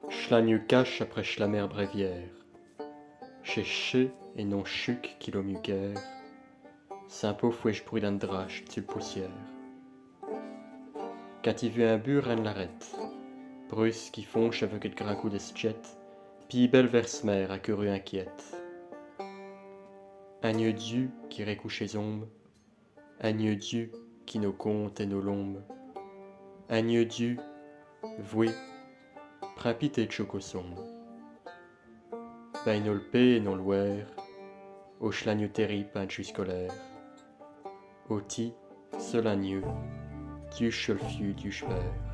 Schlagnu cache après schlamer bréviaire, chez ché et non chuc kilomuquaire, Saint-Pau fouèche bruit d'un drache tul poussière. Quand il vu un bur, en l'arrête, brusque qui fonche avec le grand coup d'esjet, puis belle versmer accouru inquiète. Agneux Dieu qui récouche les ombres, agneux Dieu qui nos comptes et nos lombes, agneux Dieu, voué, prapite et chocosombe. Ben nol paix et nol wer, au schlagnu terrible un scolaire. Oti, seul agneau, Dieu cholfiu, Dieu père.